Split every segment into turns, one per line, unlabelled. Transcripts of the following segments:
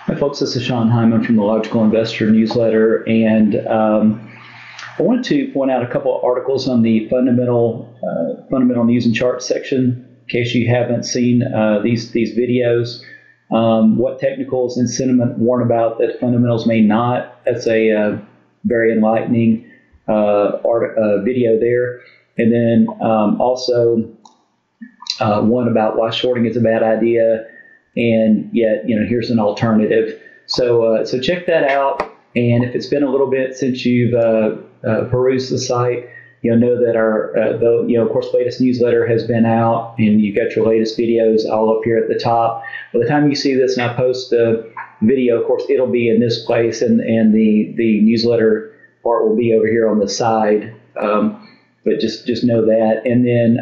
Hi, folks. This is Sean Hyman from the Logical Investor newsletter, and I wanted to point out a couple of articles on the fundamental news and charts section. In case you haven't seen these videos, what technicals and sentiment warn about that fundamentals may not. That's a very enlightening video there, and then also one about why shorting is a bad idea. And yet, here's an alternative. So check that out. And if it's been a little bit since you've perused the site, you'll know that our, of course, latest newsletter has been out, and you've got your latest videos all up here at the top. By the time you see this and I post the video, of course, it'll be in this place, and the newsletter part will be over here on the side. But just know that. And then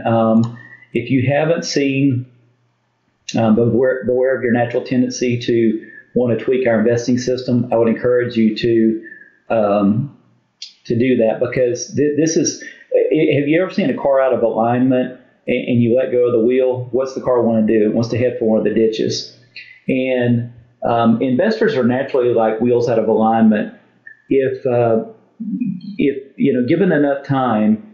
if you haven't seen, but beware of your natural tendency to want to tweak our investing system, I would encourage you to do that, because this is. Have you ever seen a car out of alignment and you let go of the wheel? What's the car want to do? It wants to head for one of the ditches. And investors are naturally like wheels out of alignment. If given enough time,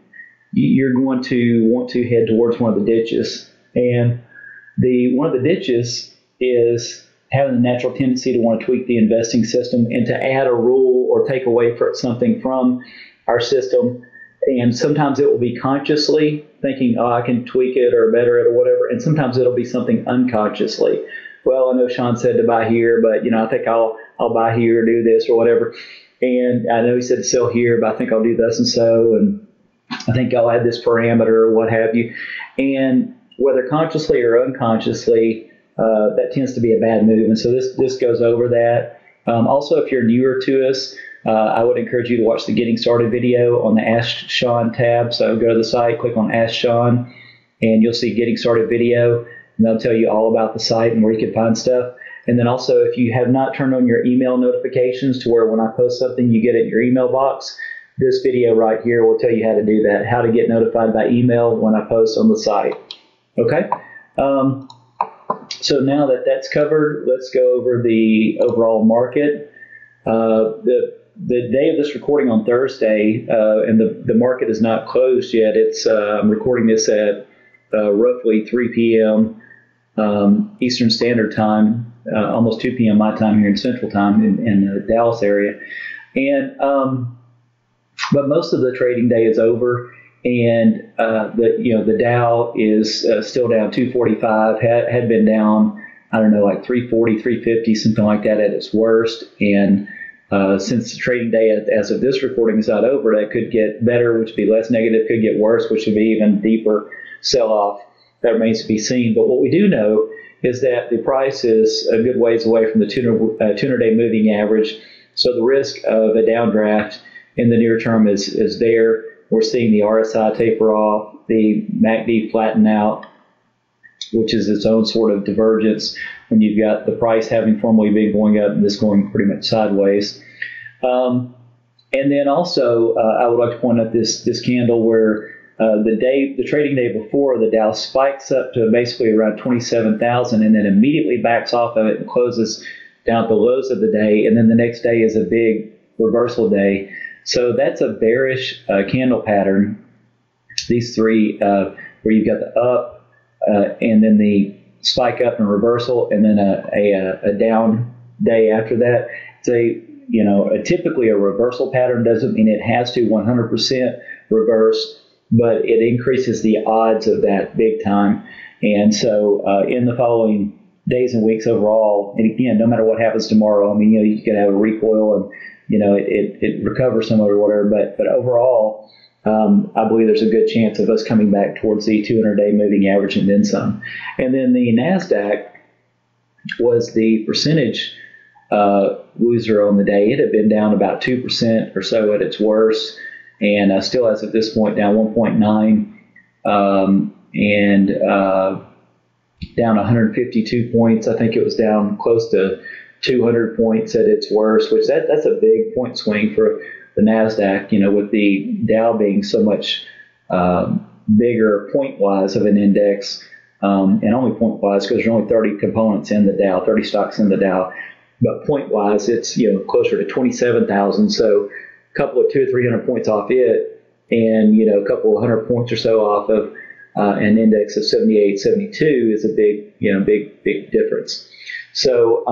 you're going to want to head towards one of the ditches. And one of the ditches is having the natural tendency to want to tweak the investing system and to add a rule or take away something from our system. And sometimes it will be consciously thinking, oh, I can tweak it or better it or whatever. And sometimes it'll be something unconsciously. Well, I know Sean said to buy here, but I think I'll buy here or do this or whatever. And I know he said to sell here, but I think I'll do this and so. And I think I'll add this parameter or what have you. And whether consciously or unconsciously, that tends to be a bad move. And so this goes over that. Also, if you're newer to us, I would encourage you to watch the Getting Started video on the Ask Sean tab. So go to the site, click on Ask Sean, and you'll see Getting Started video, and they'll tell you all about the site and where you can find stuff. And then also, if you have not turned on your email notifications to where when I post something, you get it in your email box, this video right here will tell you how to do that, how to get notified by email when I post on the site. Okay? So now that that's covered, let's go over the overall market. The day of this recording on Thursday, and the market is not closed yet. I'm recording this at roughly 3 p.m. Eastern Standard Time, almost 2 p.m. my time here in Central Time in the Dallas area. And but most of the trading day is over, and the Dow is still down 245. Had been down, I don't know, like 340, 350, something like that at its worst. And since the trading day as of this recording is not over, that could get better, which would be less negative, could get worse, which would be even deeper sell-off. That remains to be seen. But what we do know is that the price is a good ways away from the 200-day moving average. So the risk of a downdraft in the near term is there. We're seeing the RSI taper off, the MACD flatten out, which is its own sort of divergence when you've got the price having formerly been going up and this going pretty much sideways. And then also, I would like to point out this candle where the trading day before, the Dow spikes up to basically around 27,000 and then immediately backs off of it and closes down at the lows of the day. And then the next day is a big reversal day. So that's a bearish candle pattern. These three, where you've got the up and then the spike up and reversal, and then a down day after that. It's typically a reversal pattern. Doesn't mean it has to 100% reverse, but it increases the odds of that big time. And so in the following days and weeks overall, and again, no matter what happens tomorrow, you could have a recoil and it recovers some or whatever, but overall, I believe there's a good chance of us coming back towards the 200-day moving average and then some. And then the NASDAQ was the percentage loser on the day. It had been down about 2% or so at its worst, and still as of this point down 1.9, and down 152 points. I think it was down close to 200 points at its worst, which that's a big point swing for the NASDAQ, with the Dow being so much bigger point-wise of an index, and only point-wise because there's only 30 components in the Dow, 30 stocks in the Dow. but point wise, it's closer to 27,000. So a couple of 200 or 300 points off it, and a couple of 100 points or so off of an index of 78, 72 is a big difference. So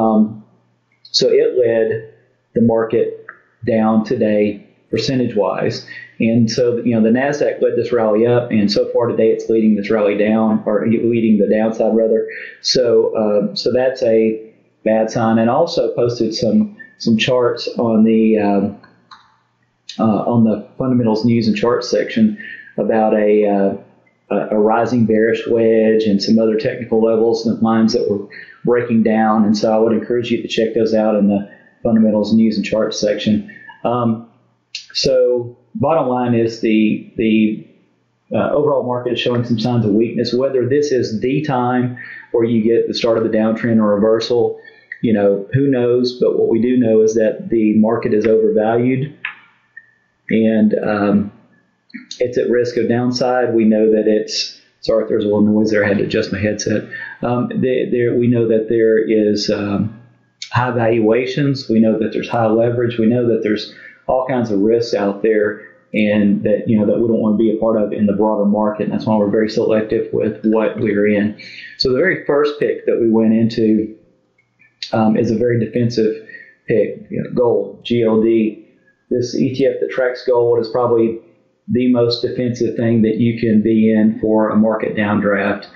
so it led the market down today percentage wise. And so, the NASDAQ led this rally up, and so far today it's leading this rally down, or leading the downside rather. So that's a bad sign. And also posted some charts on the fundamentals news and charts section about a rising bearish wedge and some other technical levels and lines that were breaking down. And so I would encourage you to check those out in the fundamentals news and charts section. So bottom line is the overall market is showing some signs of weakness. Whether this is the time where you get the start of the downtrend or reversal, who knows? But what we do know is that the market is overvalued, and it's at risk of downside. We know that it's sorry if there's a little noise there. I had to adjust my headset. We know that there is high valuations. We know that there's high leverage. We know that there's all kinds of risks out there, and that that we don't want to be a part of in the broader market. And that's why we're very selective with what we're in. So the very first pick that we went into is a very defensive pick, gold, GLD. This ETF that tracks gold is probably the most defensive thing that you can be in for a market downdraft.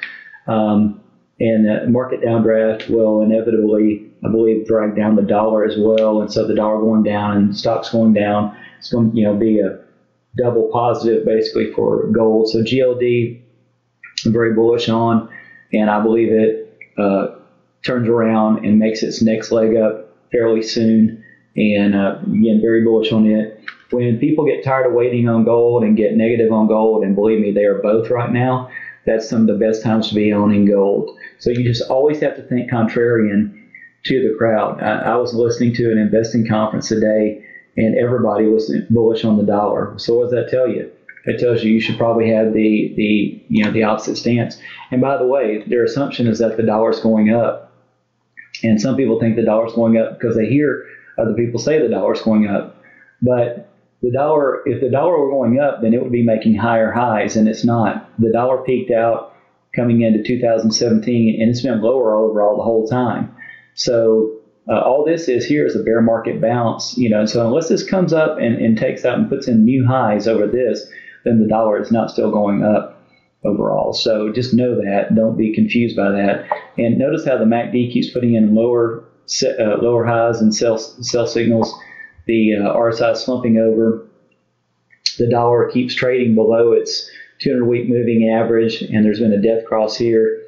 And the market downdraft will inevitably, I believe, drag down the dollar as well. And so the dollar going down and stocks going down, it's going to be a double positive basically for gold. So GLD, I'm very bullish on, and I believe it turns around and makes its next leg up fairly soon. And again, very bullish on it. When people get tired of waiting on gold and get negative on gold, and believe me, they are both right now, that's some of the best times to be owning gold. So you just always have to think contrarian to the crowd. I was listening to an investing conference today, and everybody was bullish on the dollar. So what does that tell you? It tells you should probably have the opposite stance. And by the way, their assumption is that the dollar is going up. And some people think the dollar is going up because they hear other people say the dollar is going up. But the dollar, if the dollar were going up, then it would be making higher highs, and it's not. The dollar peaked out coming into 2017, and it's been lower overall the whole time. So all this is here is a bear market bounce, So unless this comes up and takes out and puts in new highs over this, then the dollar is not still going up overall. So just know that. Don't be confused by that. And notice how the MACD keeps putting in lower highs and sell signals. The RSI is slumping over. The dollar keeps trading below its 200-week moving average, and there's been a death cross here,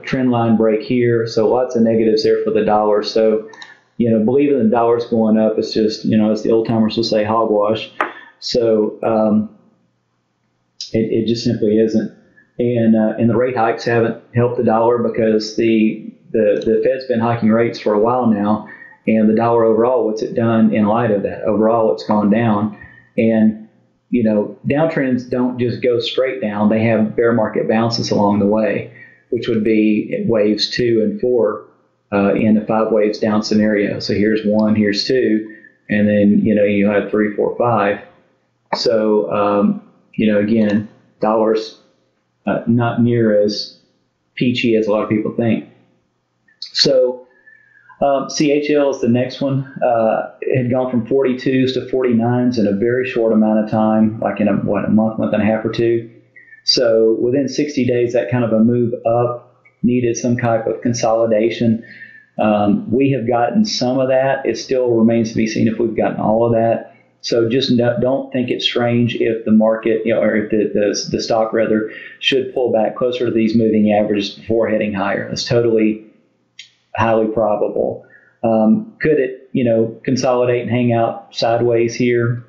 trend line break here. So lots of negatives there for the dollar. So, believing the dollar's going up is just, as the old timers will say, hogwash. So it just simply isn't. And the rate hikes haven't helped the dollar because the Fed's been hiking rates for a while now. And the dollar overall, what's it done in light of that? Overall, it's gone down. And, downtrends don't just go straight down. They have bear market bounces along the way, which would be waves 2 and 4 in a 5 waves down scenario. So here's 1, here's 2, and then, you have 3, 4, 5. So, again, dollar's not near as peachy as a lot of people think. So, CHL is the next one. It had gone from 42s to 49s in a very short amount of time, like in a month and a half or two. So within 60 days, that kind of a move up needed some type of consolidation. We have gotten some of that. It still remains to be seen if we've gotten all of that. So just don't think it's strange if the market, or if the stock rather, should pull back closer to these moving averages before heading higher. That's totally highly probable. Could it, consolidate and hang out sideways here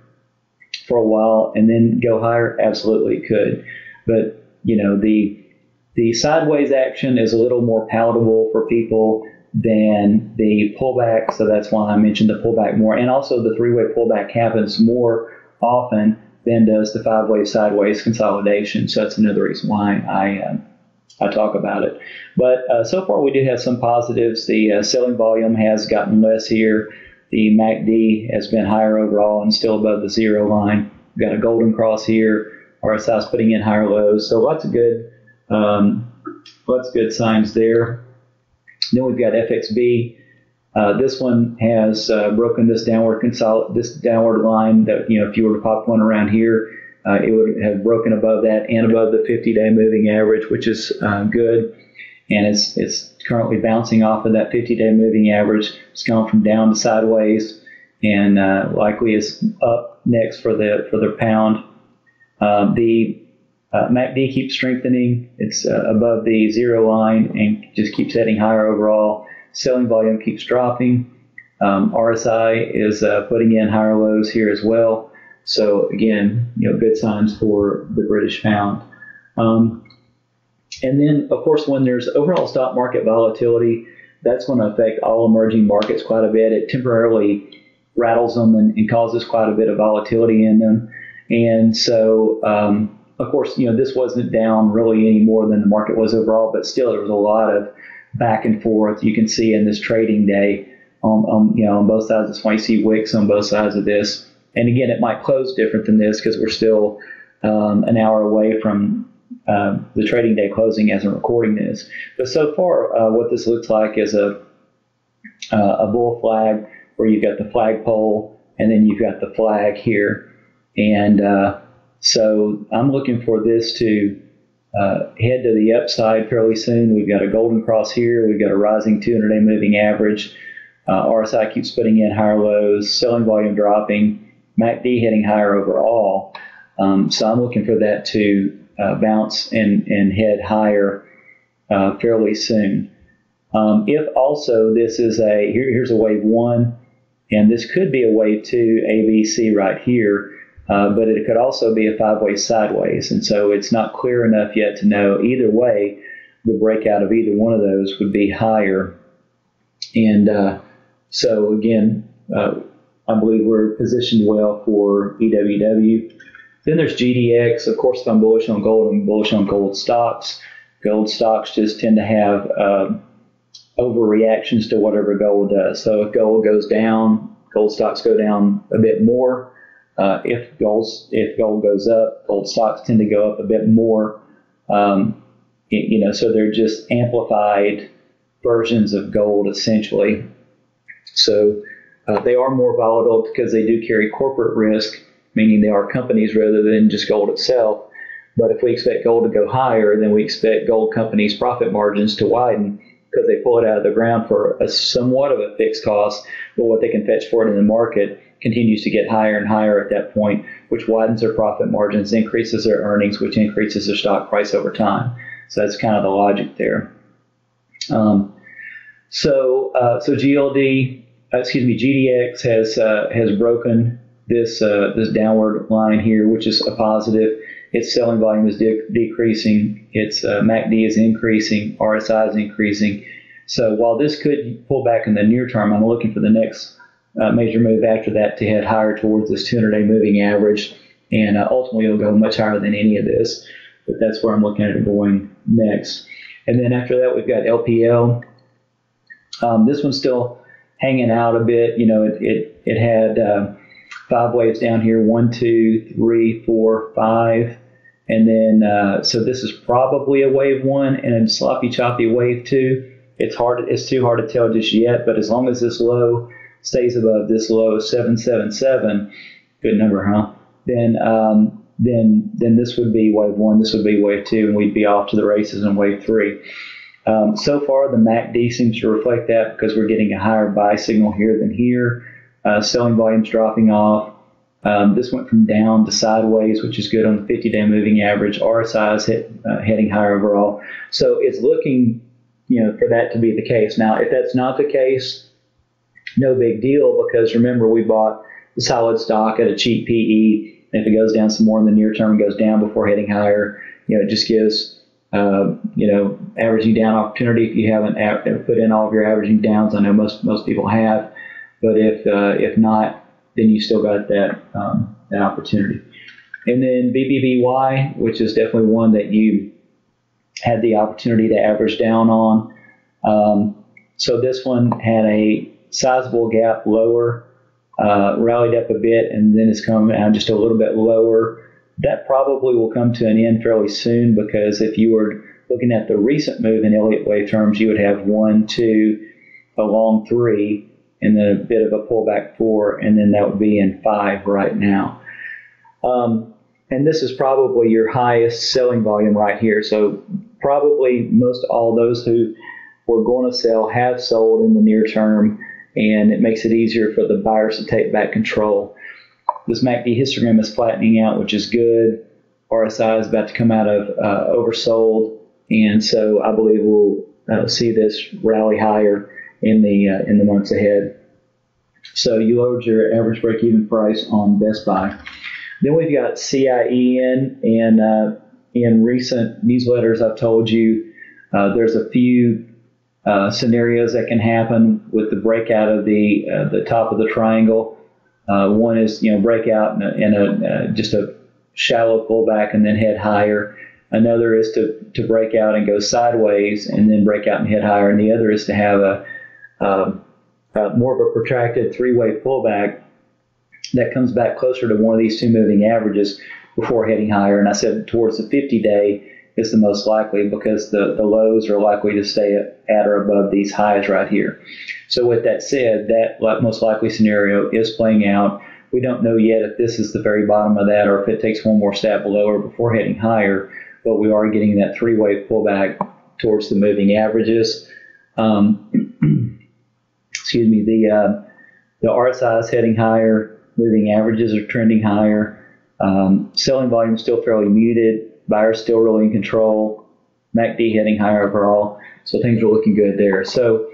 for a while and then go higher? Absolutely it could. But, the sideways action is a little more palatable for people than the pullback. So that's why I mentioned the pullback more. And also the 3-way pullback happens more often than does the 5-way sideways consolidation. So that's another reason why I talk about it. But so far, we do have some positives. The selling volume has gotten less here. The MACD has been higher overall and still above the zero line. We've got a golden cross here. RSI is putting in higher lows. So lots of good signs there. Then we've got FXB. This one has broken this downward line that, if you were to pop one around here, it would have broken above that and above the 50-day moving average, which is good. And it's currently bouncing off of that 50-day moving average. It's gone from down to sideways, and likely is up next for the pound. The MACD keeps strengthening. It's above the zero line and just keeps heading higher overall. Selling volume keeps dropping. RSI is putting in higher lows here as well. So again, good signs for the British pound. And then, of course, when there's overall stock market volatility, that's going to affect all emerging markets quite a bit. It temporarily rattles them and causes quite a bit of volatility in them. And so, of course, this wasn't down really any more than the market was overall, but still there was a lot of back and forth. You can see in this trading day on both sides. That's why you see wicks on both sides of this. And again, it might close different than this because we're still an hour away from the trading day closing as I'm recording this. But so far, what this looks like is a bull flag where you've got the flagpole and then you've got the flag here. And so I'm looking for this to head to the upside fairly soon. We've got a golden cross here. We've got a rising 200-day moving average. RSI keeps putting in higher lows, selling volume dropping, MACD heading higher overall. So I'm looking for that to bounce and head higher fairly soon. If also this is here's a wave 1, and this could be a wave 2 ABC right here, but it could also be a 5-way sideways. And so it's not clear enough yet to know either way. The breakout of either one of those would be higher. And so again, I believe we're positioned well for EWW. Then there's GDX. Of course, if I'm bullish on gold, I'm bullish on gold stocks. Gold stocks just tend to have overreactions to whatever gold does. So if gold goes down, gold stocks go down a bit more. If gold goes up, gold stocks tend to go up a bit more. So they're just amplified versions of gold essentially. So they are more volatile because they do carry corporate risk, meaning they are companies rather than just gold itself. But if we expect gold to go higher, then we expect gold companies' profit margins to widen because they pull it out of the ground for somewhat of a fixed cost, but what they can fetch for it in the market continues to get higher and higher at that point, which widens their profit margins, increases their earnings, which increases their stock price over time. So that's kind of the logic there. GDX has broken this downward line here, which is a positive. Its selling volume is decreasing. Its MACD is increasing. RSI is increasing. So while this could pull back in the near term, I'm looking for the next major move after that to head higher towards this 200-day moving average, and ultimately it'll go much higher than any of this. But that's where I'm looking at it going next. And then after that, we've got LPL. This one's still hanging out a bit. It had 5 waves down here, 1, 2, 3, 4, 5. And then, so this is probably a wave 1 and a sloppy, choppy wave 2. It's too hard to tell just yet, but as long as this low stays above this low 777, good number, huh? Then this would be wave 1, this would be wave 2, and we'd be off to the races in wave 3. So far, the MACD seems to reflect that because we're getting a higher buy signal here than here. Selling volume's dropping off. This went from down to sideways, which is good on the 50-day moving average. RSI is heading higher overall. So it's looking, for that to be the case. Now, if that's not the case, no big deal, because remember, we bought the solid stock at a cheap PE. If it goes down some more in the near term, it goes down before heading higher. It just gives, averaging down opportunity if you haven't put in all of your averaging downs. I know most people have, but if not, then you still got that opportunity. And then BBBY, which is definitely one that you had the opportunity to average down on. So this one had a sizable gap lower, rallied up a bit, and then it's come down just a little bit lower. That probably will come to an end fairly soon, because if you were looking at the recent move in Elliott wave terms, you would have 1, 2, a long 3, and then a bit of a pullback 4, and then that would be in 5 right now. And this is probably your highest selling volume right here. So probably most all those who were going to sell have sold in the near term, and it makes it easier for the buyers to take back control. This MACD histogram is flattening out, which is good. RSI is about to come out of oversold, and so I believe we'll see this rally higher in the months ahead. So you lowered your average break-even price on Best Buy. Then we've got CIEN, and in recent newsletters I've told you there's a few scenarios that can happen with the breakout of the top of the triangle. One is breakout in just a shallow pullback and then head higher. Another is to break out and go sideways and then break out and head higher. And the other is to have more of a protracted three-way pullback that comes back closer to one of these two moving averages before heading higher. And I said towards the 50-day is the most likely, because the lows are likely to stay at or above these highs right here. So with that said, that most likely scenario is playing out. We don't know yet if this is the very bottom of that or if it takes one more step lower before heading higher, but we are getting that three-way pullback towards the moving averages. Excuse me, the RSI is heading higher, moving averages are trending higher, selling volume is still fairly muted, buyers still really in control, MACD heading higher overall, so things are looking good there. So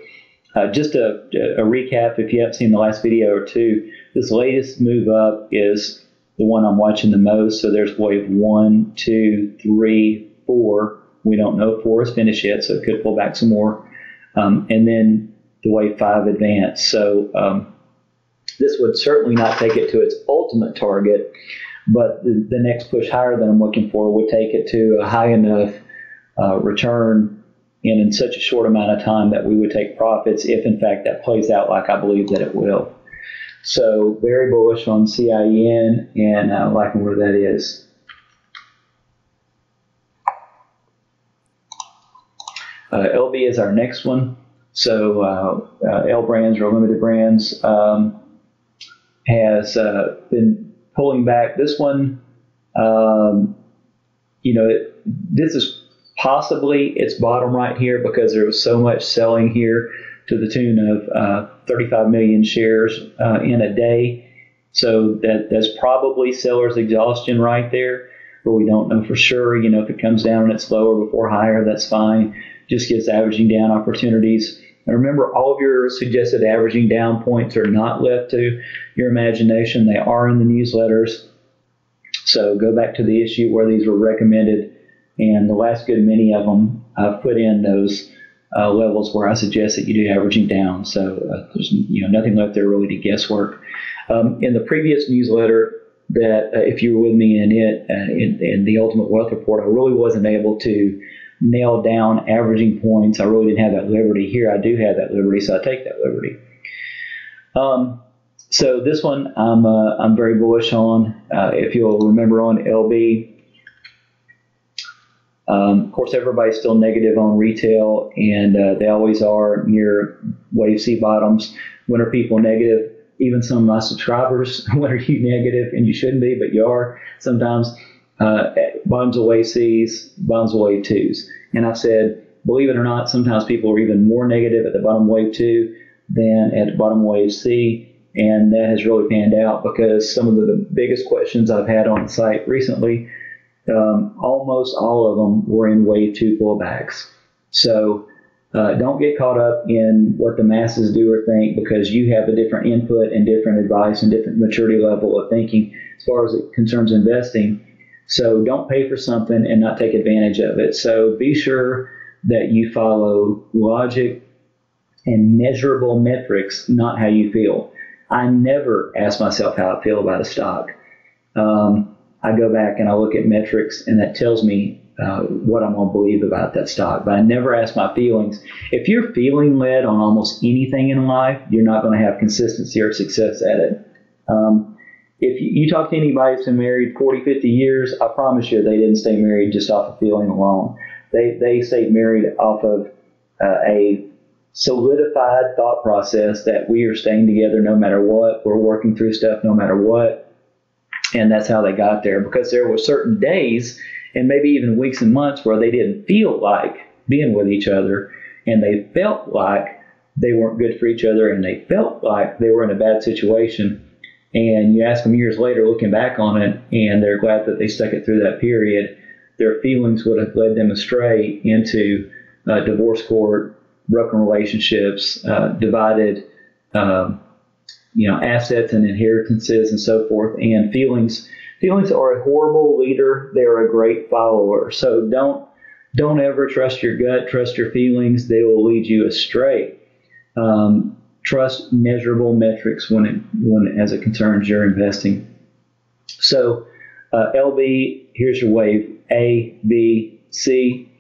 just a recap, if you haven't seen the last video or two, this latest move up is the one I'm watching the most. So there's wave 1, 2, 3, 4. We don't know if 4 is finished yet, so it could pull back some more. And then the wave 5 advance. So this would certainly not take it to its ultimate target, but the next push higher that I'm looking for would take it to a high enough return and in such a short amount of time that we would take profits if, in fact, that plays out like I believe that it will. So very bullish on CIEN and liking where that is. LB is our next one. So L Brands or Limited Brands has been pulling back. This one, this is possibly its bottom right here, because there was so much selling here to the tune of 35 million shares in a day. So that's probably seller's exhaustion right there, but we don't know for sure. If it comes down and it's lower before higher, that's fine. Just gives averaging down opportunities. And remember, all of your suggested averaging down points are not left to your imagination. They are in the newsletters. So go back to the issue where these were recommended, and the last good many of them I've put in those levels where I suggest that you do averaging down. So there's nothing left there really to guesswork. In the previous newsletter, that if you were with me in it, in the Ultimate Wealth Report, I really wasn't able to nail down averaging points. I really didn't have that liberty. Here I do have that liberty, so I take that liberty. So this one I'm very bullish on. If you'll remember on LB, of course, everybody's still negative on retail, and they always are near wave C bottoms. When are people negative? Even some of my subscribers, when are you negative? And you shouldn't be, but you are sometimes. Bottoms of wave C's, bottoms of wave 2s. And I've said, believe it or not, sometimes people are even more negative at the bottom of wave 2 than at the bottom of wave C. And that has really panned out, because some of the biggest questions I've had on the site recently, almost all of them were in wave 2 pullbacks. So don't get caught up in what the masses do or think, because you have a different input and different advice and different maturity level of thinking as far as it concerns investing. So don't pay for something and not take advantage of it. So be sure that you follow logic and measurable metrics, not how you feel. I never ask myself how I feel about a stock. I go back and I look at metrics, and that tells me what I'm going to believe about that stock. But I never ask my feelings. If you're feeling led on almost anything in life, you're not going to have consistency or success at it. If you talk to anybody who's been married 40, 50 years, I promise you they didn't stay married just off of feeling alone. They stayed married off of a solidified thought process that we are staying together no matter what. We're working through stuff no matter what. And that's how they got there, because there were certain days and maybe even weeks and months where they didn't feel like being with each other, and they felt like they weren't good for each other, and they felt like they were in a bad situation. And you ask them years later, looking back on it, and they're glad that they stuck it through that period. Their feelings would have led them astray into divorce court, broken relationships, divided assets and inheritances and so forth. And feelings are a horrible leader. They're a great follower. So don't ever trust your gut. Trust your feelings. They will lead you astray. Trust measurable metrics as it concerns your investing. So LB, here's your wave. A, B, C.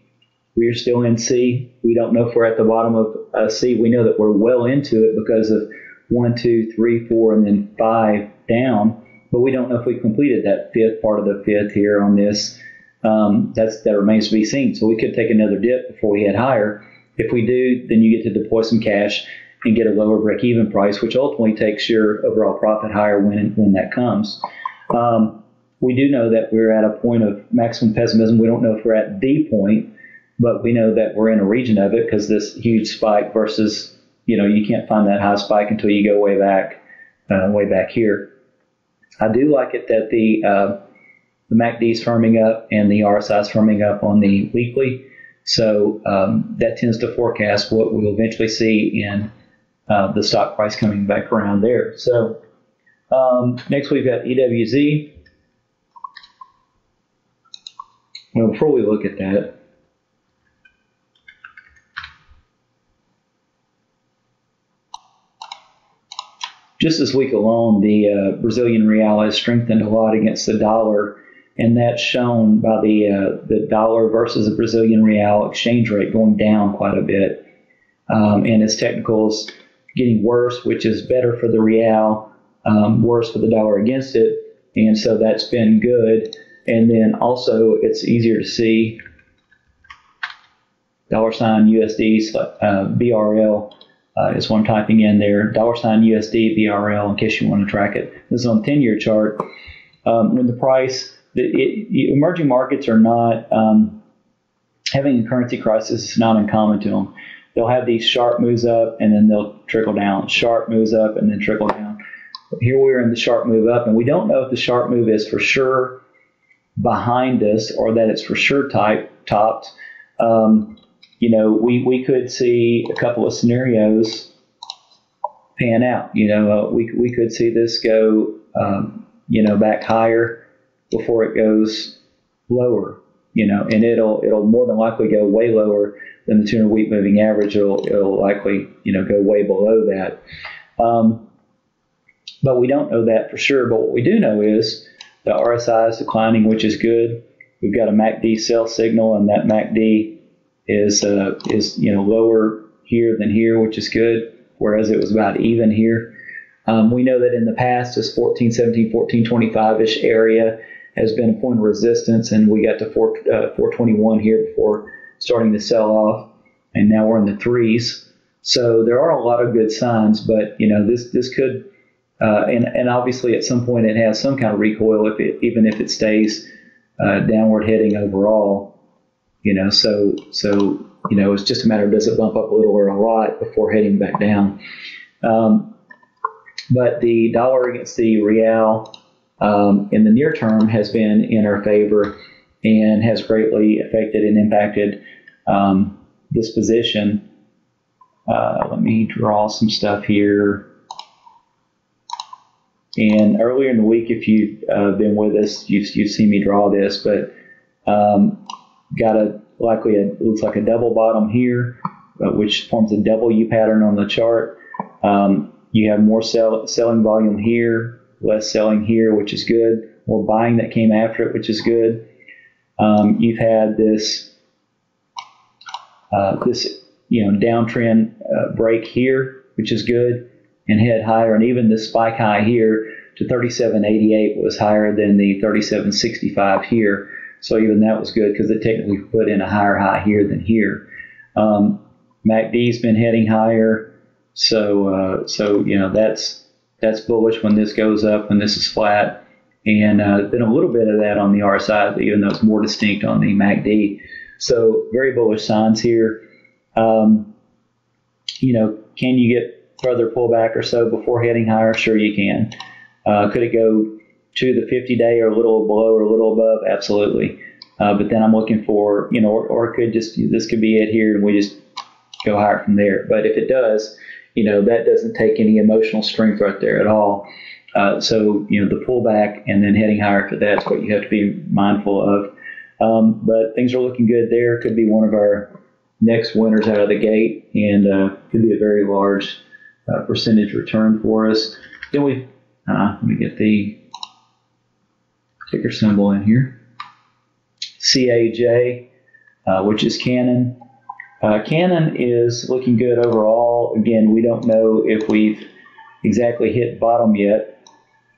We are still in C. We don't know if we're at the bottom of C. We know that we're well into it because of 1, 2, 3, 4, and then 5 down. But we don't know if we completed that fifth part of the fifth here on this. That remains to be seen. So we could take another dip before we head higher. If we do, then you get to deploy some cash and get a lower break-even price, which ultimately takes your overall profit higher when that comes. We do know that we're at a point of maximum pessimism. We don't know if we're at the point, but we know that we're in a region of it because this huge spike versus, you can't find that high spike until you go way back here. I do like it that the MACD is firming up and the RSI is firming up on the weekly. So that tends to forecast what we'll eventually see in the stock price coming back around there. So next we've got EWZ. Well, before we look at that, just this week alone, the Brazilian real has strengthened a lot against the dollar, and that's shown by the dollar versus the Brazilian real exchange rate going down quite a bit. And its technicals getting worse, which is better for the real, worse for the dollar against it. And so that's been good. And then also it's easier to see $USD BRL is what I'm typing in there. $USD BRL in case you want to track it. This is on 10-year chart. When the price, emerging markets are not having a currency crisis is not uncommon to them. They'll have these sharp moves up and then they'll trickle down. Sharp moves up and then trickle down. Here we're in the sharp move up, and we don't know if the sharp move is for sure behind us or that it's for sure topped. We could see a couple of scenarios pan out. We could see this go, back higher before it goes lower. And it'll more than likely go way lower than the 200-week moving average. It'll likely, go way below that. But we don't know that for sure. But what we do know is the RSI is declining, which is good. We've got a MACD sell signal, and that MACD is lower here than here, which is good, whereas it was about even here. We know that in the past, this 1417, 1425-ish area has been a point of resistance, and we got to 421 here before starting to sell off, and now we're in the threes. So there are a lot of good signs, but this could, and obviously at some point it has some kind of recoil even if it stays downward heading overall. So it's just a matter of does it bump up a little or a lot before heading back down. But the dollar against the real in the near term has been in our favor and has greatly affected and impacted this position. Let me draw some stuff here. And earlier in the week, if you've been with us, you've seen me draw this, but got looks like a double bottom here, which forms a W pattern on the chart. You have more selling volume here, less selling here, which is good. More buying that came after it, which is good. You've had this downtrend break here, which is good, and head higher, and even this spike high here to 37.88 was higher than the 37.65 here. So even that was good because it technically put in a higher high here than here. MACD's been heading higher, so that's bullish when this goes up, when this is flat, and been a little bit of that on the RSI, even though it's more distinct on the MACD. So very bullish signs here. Can you get further pullback or so before heading higher? Sure you can. Could it go to the 50-day or a little below or a little above? Absolutely. But then I'm looking for, or it could this could be it here and we just go higher from there. But if it does, that doesn't take any emotional strength right there at all. So the pullback and then heading higher for that's what you have to be mindful of. But things are looking good there. Could be one of our next winners out of the gate, and could be a very large percentage return for us. Then let me get the ticker symbol in here. CAJ, which is Canon. Canon is looking good overall. Again, we don't know if we've exactly hit bottom yet,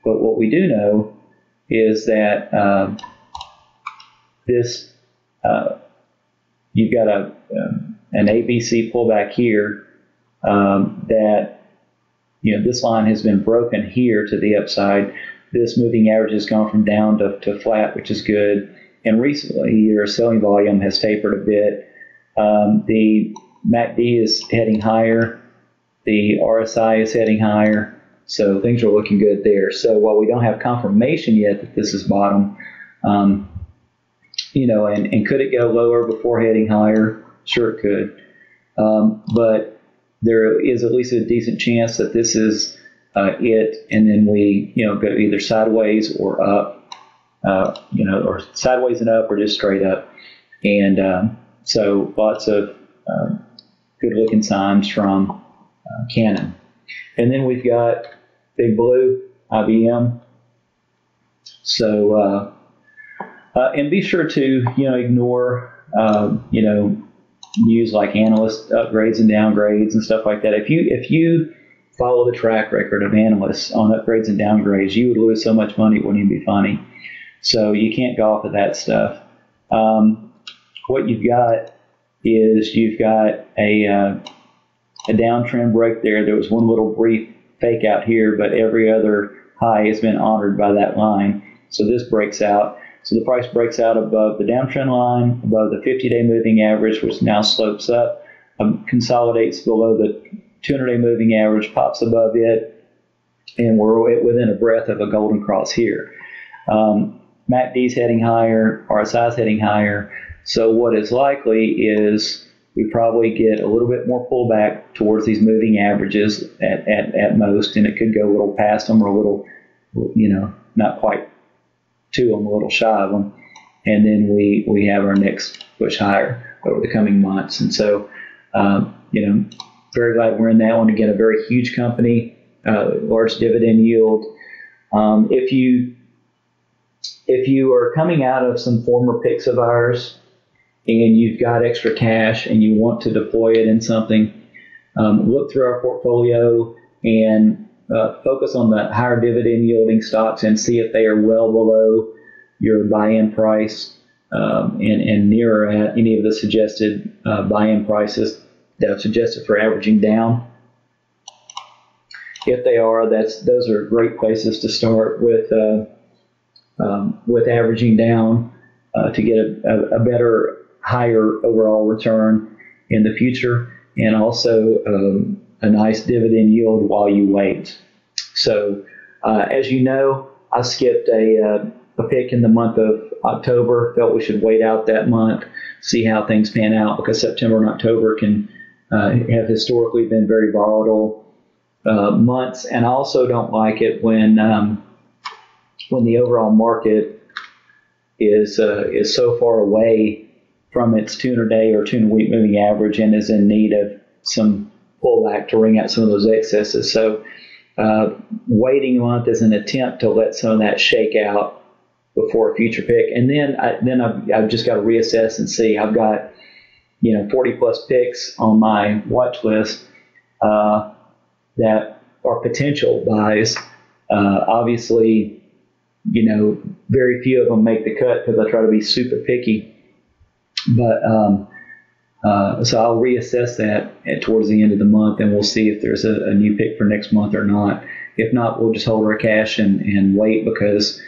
but what we do know is that you've got an ABC pullback here that this line has been broken here to the upside. This moving average has gone from down to flat, which is good. And recently, your selling volume has tapered a bit. The MACD is heading higher. The RSI is heading higher. So things are looking good there. So while we don't have confirmation yet that this is bottom, and could it go lower before heading higher? Sure it could. But there is at least a decent chance that this is it, and then we go either sideways or up, or sideways and up or just straight up. And so lots of good looking signs from Canon. And then we've got Big Blue, IBM. So and be sure to ignore news like analyst upgrades and downgrades and stuff like that. If you follow the track record of analysts on upgrades and downgrades, you would lose so much money it wouldn't even be funny. So you can't go off of that stuff. What you've got is you've got a downtrend break there. There was one little brief fake out here, but every other high has been honored by that line. So this breaks out. So the price breaks out above the downtrend line, above the 50-day moving average, which now slopes up, consolidates below the 200-day moving average, pops above it, and we're within a breath of a golden cross here. MACD's heading higher, RSI's heading higher. So what is likely is we probably get a little bit more pullback towards these moving averages at most, and it could go a little past them or a little, not quite to them, a little shy of them, and then we have our next push higher over the coming months. And so, very glad we're in that one. Again, a very huge company, large dividend yield. If you are coming out of some former picks of ours and you've got extra cash and you want to deploy it in something, look through our portfolio and focus on the higher dividend yielding stocks and see if they are well below your buy-in price and nearer at any of the suggested buy-in prices that are suggested for averaging down. If they are, those are great places to start with averaging down to get a better, higher overall return in the future, and also a nice dividend yield while you wait. So, as you know, I skipped a pick in the month of October. Felt we should wait out that month, see how things pan out, because September and October can have historically been very volatile months, and I also don't like it when the overall market is so far away from its 200-day or 200-week moving average and is in need of some pullback to wring out some of those excesses. So waiting a month is an attempt to let some of that shake out before a future pick. And then I've just got to reassess and see. I've got 40 plus picks on my watch list that are potential buys. Obviously, very few of them make the cut because I try to be super picky. But so I'll reassess that towards the end of the month, and we'll see if there's a new pick for next month or not. If not, we'll just hold our cash and wait, because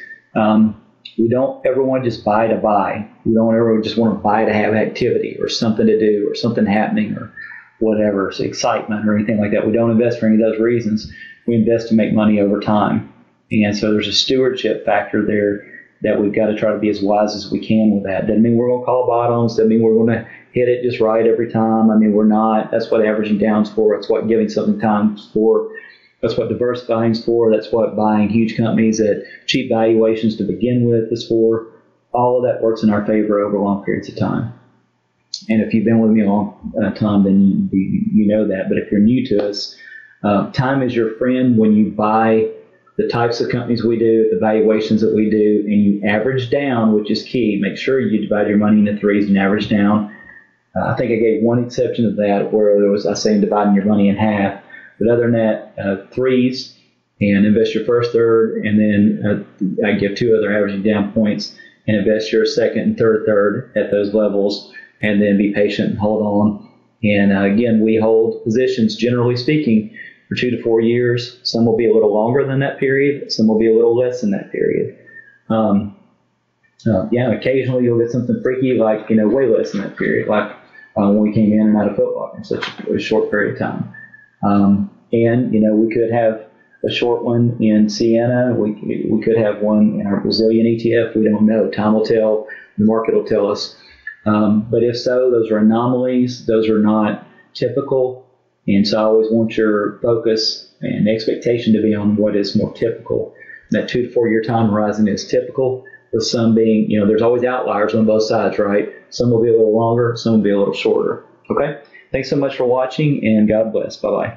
we don't ever want to just buy to buy. We don't ever just want to buy to have activity or something to do or something happening or whatever, so excitement or anything like that. We don't invest for any of those reasons. We invest to make money over time. And so there's a stewardship factor there that we've got to try to be as wise as we can with that. Doesn't mean we're going to call bottoms. Doesn't mean we're going to hit it just right every time. I mean, we're not. That's what averaging down's for. That's what giving something time's for. That's what diversifying's for. That's what buying huge companies at cheap valuations to begin with is for. All of that works in our favor over long periods of time. And if you've been with me a long time, then you know that. But if you're new to us, time is your friend when you buy the types of companies we do, the valuations that we do, and you average down, which is key. Make sure you divide your money into threes and average down. I think I gave one exception of that where there was, I say, dividing your money in half. But other than that, threes, and invest your first third, and then I give two other averaging down points, and invest your second and third at those levels, and then be patient and hold on. And again, we hold positions, generally speaking, for 2 to 4 years. Some will be a little longer than that period. Some will be a little less than that period. Occasionally you'll get something freaky like, way less than that period, like when we came in and out of football in such a short period of time. We could have a short one in Sienna. We could have one in our Brazilian ETF. We don't know. Time will tell. The market will tell us. But if so, those are anomalies. Those are not typical. And so I always want your focus and expectation to be on what is more typical. That 2 to 4 year time horizon is typical, with some being, there's always outliers on both sides, right? Some will be a little longer, some will be a little shorter. Okay? Thanks so much for watching, and God bless. Bye-bye.